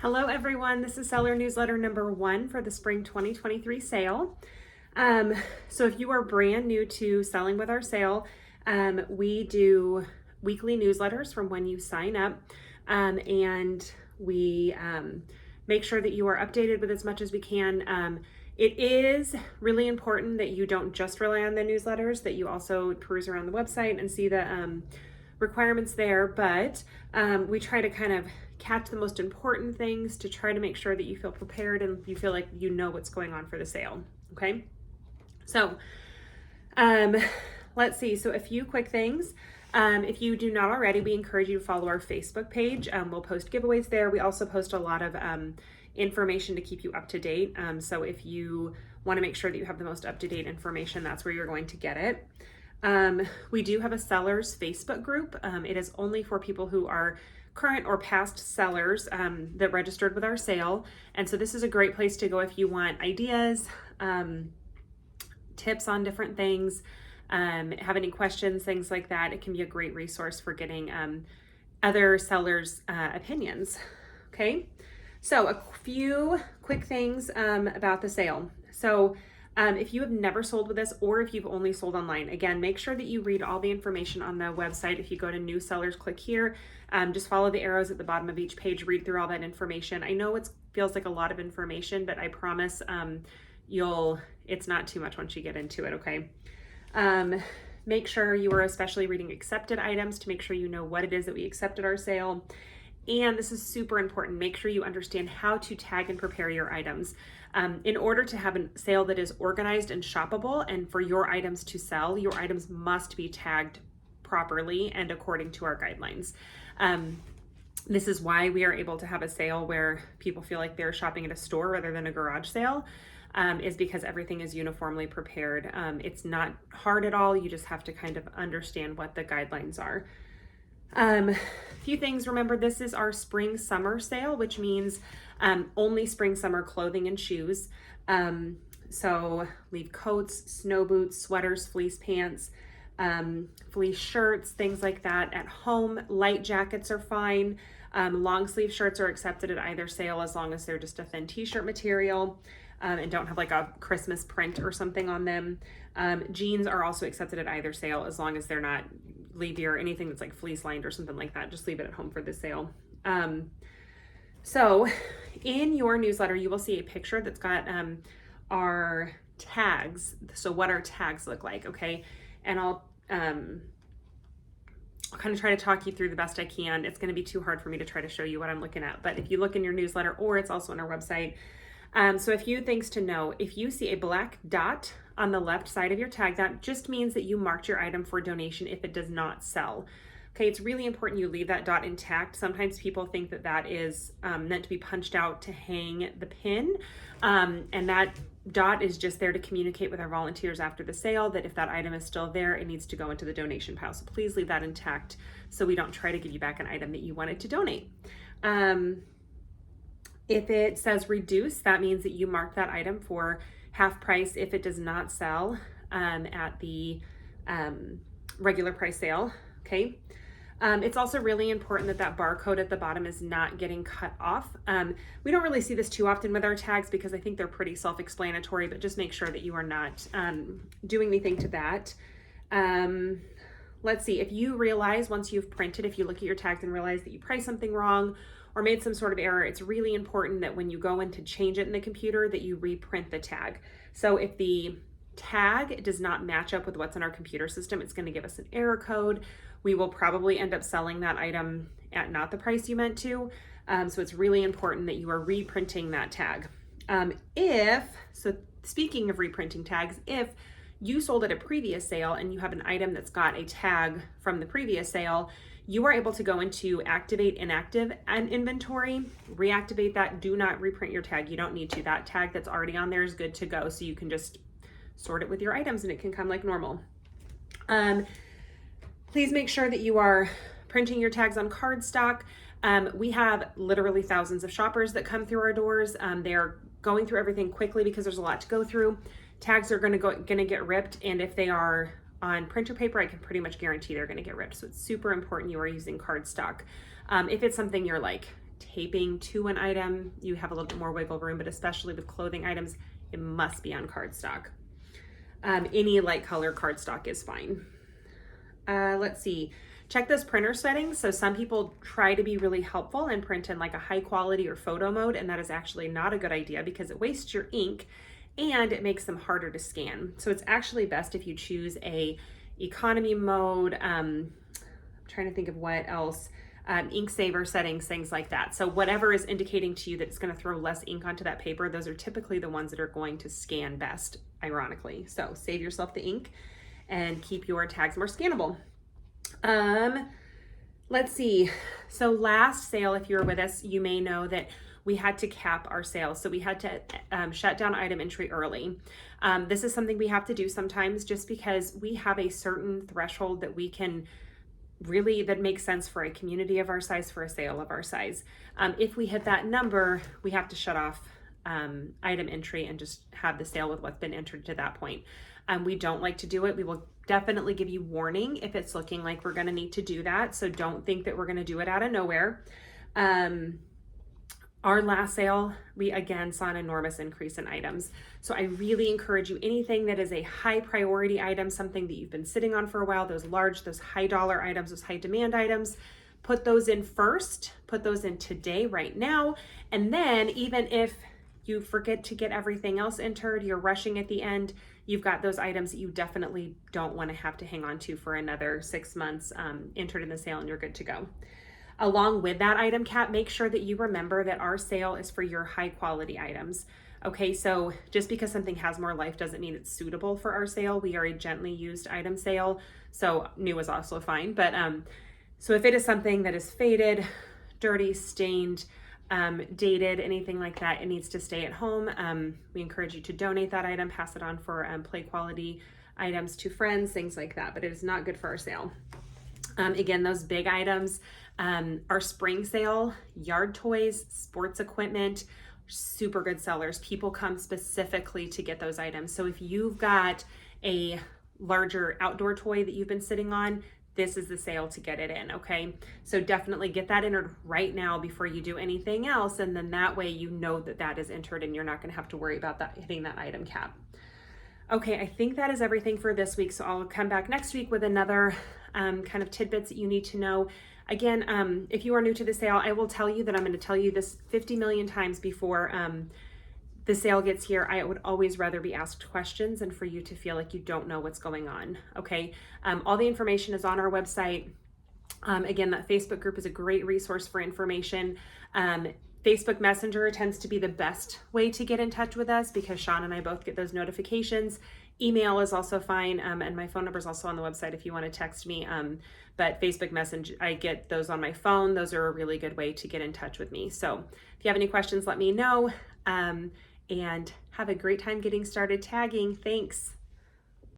Hello everyone, this is seller newsletter number 1 for the spring 2023 sale. So if you are brand new to selling with our sale, we do weekly newsletters from when you sign up, and we make sure that you are updated with as much as we can. It is really important that you don't just rely on the newsletters, that you also peruse around the website and see the requirements there, but we try to kind of catch the most important things to try to make sure that you feel prepared and you feel like you know what's going on for the sale. Okay, so let's see. So a few quick things. If you do not already, we encourage you to follow our Facebook page. We'll post giveaways there. We also post a lot of information to keep you up to date. So if you want to make sure that you have the most up-to-date information, that's where you're going to get it. We do have a sellers Facebook group. It is only for people who are current or past sellers that registered with our sale. And so this is a great place to go if you want ideas, tips on different things, have any questions, things like that. It can be a great resource for getting other sellers' opinions. Okay, so a few quick things about the sale. So if you have never sold with us, or if you've only sold online, again, make sure that you read all the information on the website. If you go to new sellers, click here, just follow the arrows at the bottom of each page, read through all that information. I know it feels like a lot of information, but I promise it's not too much once you get into it, okay? Make sure you are especially reading accepted items to make sure you know what it is that we accept at our sale. And this is super important. Make sure you understand how to tag and prepare your items. In order to have a sale that is organized and shoppable, and for your items to sell, your items must be tagged properly and according to our guidelines. This is why we are able to have a sale where people feel like they're shopping at a store rather than a garage sale, is because everything is uniformly prepared. It's not hard at all. You just have to kind of understand what the guidelines are. A few things. Remember, this is our spring summer sale, which means only spring summer clothing and shoes. So leave coats, snow boots, sweaters, fleece pants, fleece shirts, things like that at home. Light jackets are fine. Long sleeve shirts are accepted at either sale as long as they're just a thin t-shirt material and don't have like a Christmas print or something on them. Jeans are also accepted at either sale as long as they're not or anything that's like fleece lined or something like that. Just leave it at home for the sale. So in your newsletter, you will see a picture that's got our tags. So what our tags look like, okay? And I'll kind of try to talk you through the best I can. It's going to be too hard for me to try to show you what I'm looking at, but if you look in your newsletter, or it's also on our website. So a few things to know. If you see a black dot on the left side of your tag, that just means that you marked your item for donation if it does not sell. Okay, it's really important you leave that dot intact. Sometimes people think that that is meant to be punched out to hang the pin, and that dot is just there to communicate with our volunteers after the sale that if that item is still there, it needs to go into the donation pile. So please leave that intact so we don't try to give you back an item that you wanted to donate. If it says reduce, that means that you marked that item for half price if it does not sell at the regular price sale, okay? It's also really important that that barcode at the bottom is not getting cut off. We don't really see this too often with our tags because I think they're pretty self-explanatory, but just make sure that you are not doing anything to that. Let's see, if you realize once you've printed, if you look at your tags and realize that you priced something wrong or made some sort of error, it's really important that when you go in to change it in the computer that you reprint the tag. So if the tag does not match up with what's in our computer system, it's going to give us an error code. We will probably end up selling that item at not the price you meant to. So it's really important that you are reprinting that tag. Speaking of reprinting tags, if you sold at a previous sale and you have an item that's got a tag from the previous sale, you are able to go into activate inactive and inventory, reactivate that. Do not reprint your tag. You don't need to. That tag that's already on there is good to go. So you can just sort it with your items and it can come like normal. Please make sure that you are printing your tags on cardstock. We have literally thousands of shoppers that come through our doors. They're going through everything quickly because there's a lot to go through. Tags are gonna get ripped, and if they are on printer paper, I can pretty much guarantee they're gonna get ripped. So it's super important you are using cardstock. If it's something you're like taping to an item, you have a little bit more wiggle room, but especially with clothing items, it must be on cardstock. Any light color cardstock is fine. Let's see. Check those printer settings. So some people try to be really helpful and print in like a high quality or photo mode, and that is actually not a good idea because it wastes your ink and it makes them harder to scan. So it's actually best if you choose a economy mode. I'm trying to think of what else. Ink saver settings, things like that. So whatever is indicating to you that it's going to throw less ink onto that paper, those are typically the ones that are going to scan best, ironically. So save yourself the ink and keep your tags more scannable. Let's see. So last sale, if you were with us, you may know that we had to cap our sales. So we had to shut down item entry early. This is something we have to do sometimes just because we have a certain threshold that we can really, that makes sense for a community of our size, for a sale of our size. If we hit that number, we have to shut off item entry and just have the sale with what's been entered to that point. We don't like to do it. We will definitely give you warning if it's looking like we're going to need to do that. So don't think that we're going to do it out of nowhere. Our last sale, we again saw an enormous increase in items. So I really encourage you, anything that is a high priority item, something that you've been sitting on for a while, those large, those high dollar items, those high demand items, put those in first, put those in today, right now. And then even if you forget to get everything else entered, you're rushing at the end, you've got those items that you definitely don't want to have to hang on to for another 6 months entered in the sale, and you're good to go. Along with that item cap, make sure that you remember that our sale is for your high quality items. Okay, so just because something has more life doesn't mean it's suitable for our sale. We are a gently used item sale, so new is also fine. But so if it is something that is faded, dirty, stained, dated, anything like that, it needs to stay at home. We encourage you to donate that item, pass it on for play quality items to friends, things like that, but it is not good for our sale. Again, those big items, our spring sale, yard toys, sports equipment, super good sellers. People come specifically to get those items. So if you've got a larger outdoor toy that you've been sitting on, this is the sale to get it in, okay? So definitely get that entered right now before you do anything else, and then that way you know that that is entered and you're not gonna have to worry about that hitting that item cap. Okay, I think that is everything for this week, so I'll come back next week with another kind of tidbits that you need to know. Again, if you are new to the sale, I will tell you that I'm gonna tell you this 50 million times before the sale gets here. I would always rather be asked questions and for you to feel like you don't know what's going on, okay? All the information is on our website. Again, that Facebook group is a great resource for information. Facebook Messenger tends to be the best way to get in touch with us because Sean and I both get those notifications. Email is also fine, and my phone number is also on the website if you want to text me. But Facebook Messenger, I get those on my phone. Those are a really good way to get in touch with me. So if you have any questions, let me know. And have a great time getting started tagging. Thanks.